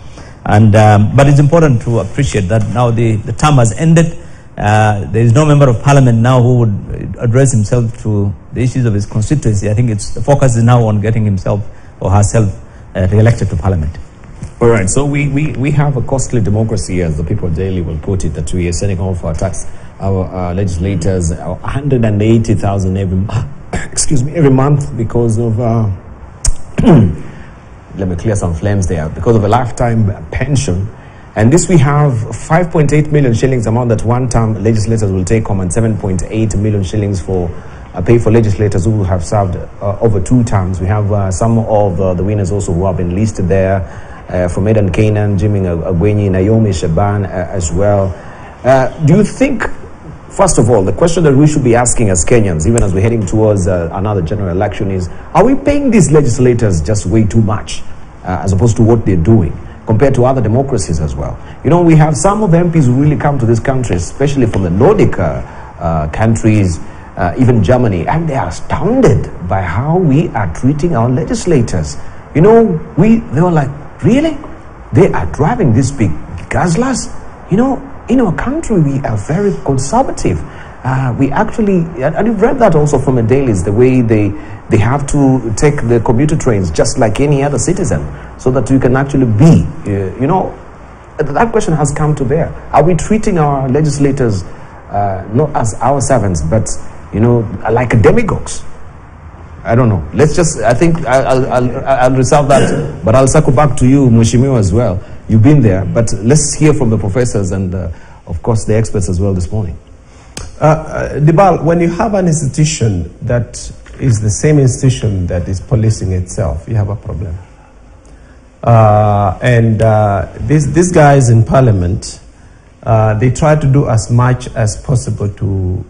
and but it's important to appreciate that now the term has ended. There is no member of parliament now who would address himself to the issues of his constituency. I think the focus is now on getting himself or herself re-elected to parliament. All right, so we have a costly democracy, as the People Daily will put it, that we are sending home for our tax, our legislators, 180,000 every month because of let me clear some flames there, because of a lifetime pension. And this we have 5.8 million shillings amount that one-term legislators will take home, and 7.8 million shillings for pay for legislators who have served over 2 terms. We have some of the winners also who have been listed there, from Eden Canaan, Jimmy Agwenyi, Naomi Shaban as well. Do you think, first of all, the question that we should be asking as Kenyans, even as we're heading towards another general election, is, are we paying these legislators just way too much as opposed to what they're doing, compared to other democracies as well? We have some of the MPs who really come to this country, especially from the Nordic countries, even Germany, and they are astounded by how we are treating our legislators. They were like, really? They are driving these big guzzlers? In our country, we are very conservative. We actually, and you've read that also from the dailies, the way they have to take the commuter trains just like any other citizen, so that you can actually be, that question has come to bear. Are we treating our legislators not as our servants, but, like demigods? I don't know. I think I'll reserve that, but I'll circle back to you, Mheshimiwa, as well. You've been there, but let's hear from the professors and, of course, the experts as well this morning. Dibal, when you have an institution that is the same institution that is policing itself, you have a problem. These guys in parliament, they try to do as much as possible to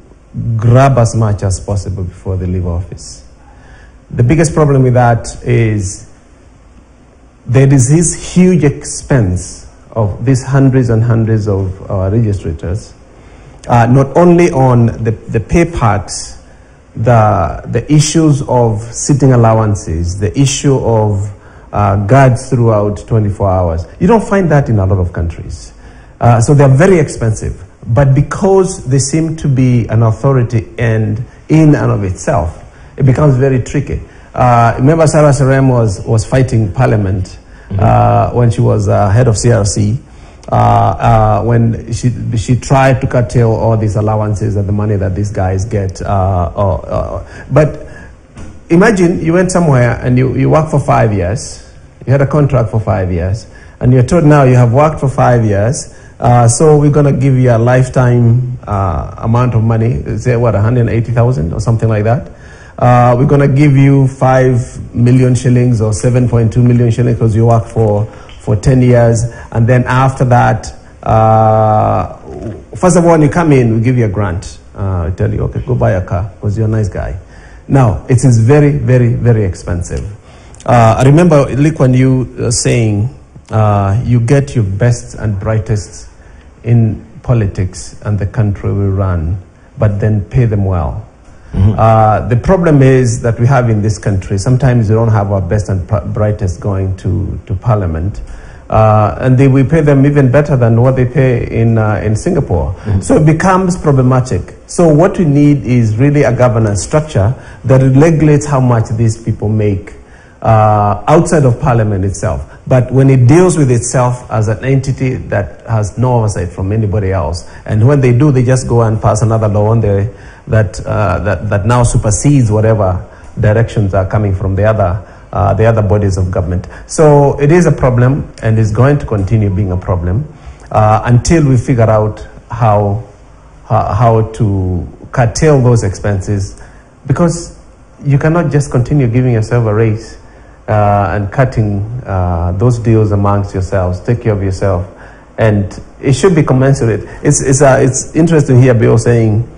grab as much as possible before they leave office. The biggest problem with that is there is this huge expense of these hundreds and hundreds of registrators, not only on the pay parts, the issues of sitting allowances, the issue of guards throughout 24 hours. You don't find that in a lot of countries. So they're very expensive. But because they seem to be an authority and in and of itself, it becomes very tricky. Remember Sarah Serem was fighting Parliament when she was head of CRC, when she tried to curtail all these allowances and the money that these guys get. But imagine you went somewhere and you worked for 5 years, you had a contract for 5 years, and you're told now you have worked for 5 years, so we're going to give you a lifetime amount of money, say what, 180,000 or something like that. We're going to give you 5 million shillings or 7.2 million shillings because you worked for 10 years. And then after that, first of all, when you come in, we give you a grant. I tell you, okay, go buy a car because you're a nice guy. Now, it is very, very, very expensive. I remember, Lee Kuan Yew saying, you get your best and brightest in politics and the country will run, but then pay them well. The problem is that we have in this country, sometimes we don't have our best and brightest going to parliament. And we pay them even better than what they pay in Singapore. So it becomes problematic. So what we need is really a governance structure that regulates how much these people make outside of parliament itself. But when it deals with itself as an entity that has no oversight from anybody else, and when they do, they just go and pass another law on there that now supersedes whatever directions are coming from the other bodies of government. So it is a problem, and is going to continue being a problem until we figure out how to curtail those expenses, because you cannot just continue giving yourself a raise and cutting those deals amongst yourselves. Take care of yourself, and it should be commensurate. It's interesting to hear Bill saying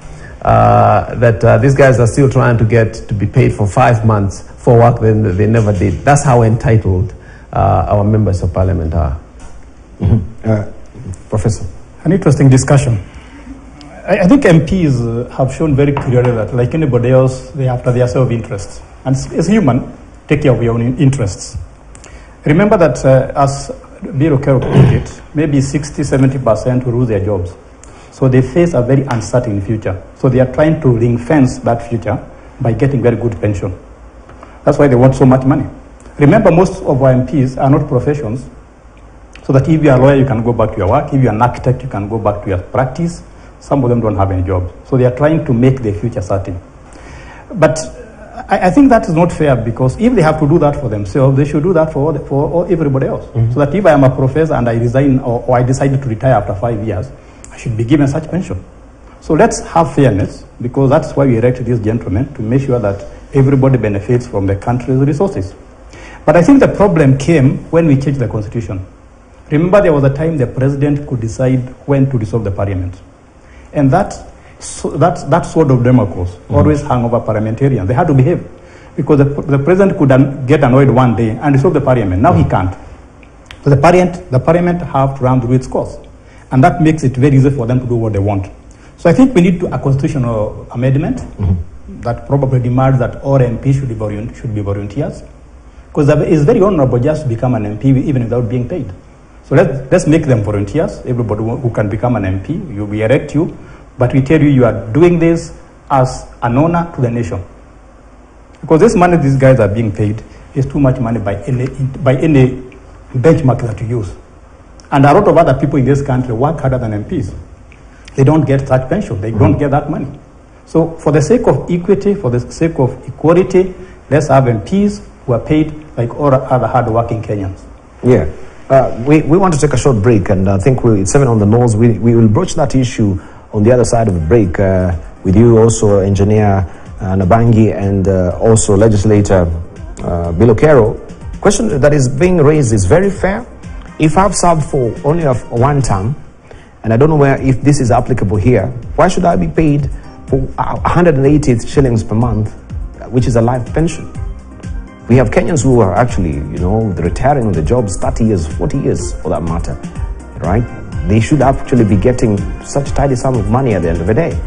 that these guys are still trying to be paid for 5 months for work they never did. That's how entitled our members of parliament are. Professor, an interesting discussion. I think MPs have shown very clearly that, like anybody else, they after their self-interest. And as human, take care of your own interests. Remember that as Bill O'Carroll put it, maybe 60-70% will lose their jobs. So they face a very uncertain future. So they are trying to ring-fence that future by getting very good pension. That's why they want so much money. Remember, most of our MPs are not professions. So that if you are a lawyer, you can go back to your work. If you are an architect, you can go back to your practice. Some of them don't have any jobs. So they are trying to make their future certain. But I think that is not fair, because if they have to do that for themselves, they should do that for everybody else. So that if I am a professor and I resign or I decided to retire after 5 years, I should be given such pension. So let's have fairness, because that's why we elected these gentlemen, to make sure that everybody benefits from the country's resources. But I think the problem came when we changed the constitution. Remember, there was a time the president could decide when to dissolve the parliament. And that sort of democracy always hung over parliamentarians. They had to behave, because the president could get annoyed one day and dissolve the parliament. Now he can't. So the parliament have to run through its course. And that makes it very easy for them to do what they want. So I think we need a constitutional amendment that probably demands that all MPs should be volunteers. Because it's very honorable just to become an MP even without being paid. So let's make them volunteers. Everybody who can become an MP, we elect you, but we tell you you are doing this as an honor to the nation. Because this money these guys are being paid is too much money by any benchmark that you use. And a lot of other people in this country work harder than MPs. They don't get such pension. They don't get that money. So for the sake of equity, for the sake of equality, let's have MPs who are paid like all other hard-working Kenyans. Yeah. We want to take a short break, and I think it's 7 on the nose. We will broach that issue on the other side of the break with you also, Engineer Nabangi, and also Legislator Bill O'Carroll. Question that is being raised is very fair. If I've served for only one term, and I don't know if this is applicable here, why should I be paid for 180 shillings per month, which is a life pension? We have Kenyans who are actually, retiring on the jobs 30 years, 40 years for that matter, right? They should actually be getting such tidy sum of money at the end of the day.